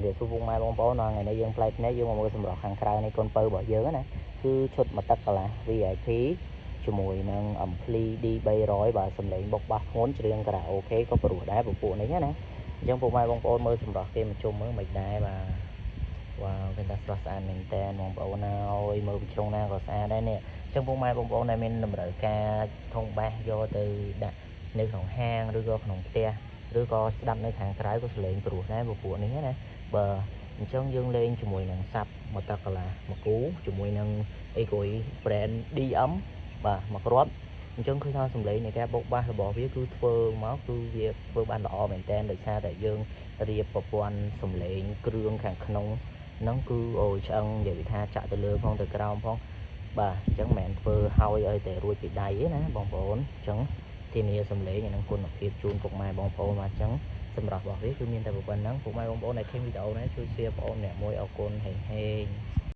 ជំរាបសួរពុកម៉ែបងប្អូនថ្ងៃនេះយើងផ្លែកភ្នែកយើងមកមើលសម្រាប់ខាងក្រៅនៃកូនពៅរបស់យើងណាគឺឈុតមកទឹកកន្លះ VIP ជាមួយនឹងអំភ្លី D300 បាទសម្លេងបុកបាសធ្ងន់ច្រៀងការ៉ាអូខេក៏ព្រោះដែរពពួកនេះណាអញ្ចឹងពុកម៉ែបងប្អូនមើលសម្រាប់គេមកជុំមើលមិនដែរបាទវ៉ាវគេថាស្រស់ស្អាតមែនតើបងប្អូនហើយមើលពីជ្រុងណាក៏ស្អាតដែរនេះអញ្ចឹងពុកម៉ែបងប្អូនដែលមានតម្រូវការធុងបាសយកទៅដាក់នៅក្នុងហាងឬក៏ក្នុងផ្ទះឬក៏ស្ដាប់នៅខាងក្រៅក៏សលេងព្រោះដែរពពួកនេះណាបើអញ្ចឹងយើងលេងជាមួយនឹងសាប់មកតកន្លះមកគូជាមួយនឹងអីក្រួយ brand DM បាទមកគ្រាប់អញ្ចឹងគឺថាសំឡេងនៃការបុកបាសរបស់វាគឺធ្វើមកគឺវាធ្វើបានល្អមែនតើដោយសារតែយើងរៀបប្រព័ន្ធសំឡេងគ្រឿងខាងក្នុងហ្នឹងគឺអូឆ្អឹងនិយាយថាចាក់ទៅលើផងទៅក្រោមផងបាទអញ្ចឹងមិនមែនធ្វើឲ្យតែរួចពីដៃទេណាបងប្អូនអញ្ចឹងធានាសំឡេងនិងគុណភាពជូនពុកម៉ែបងប្អូនមកអញ្ចឹងសម្រាប់របស់វាគឺមានតែប៉ុណ្្នឹងពុកម៉ែបងប្អូនដែលឃើញវីដេអូនេះជួយ share បងប្អូនអ្នកមួយអរគុណហេង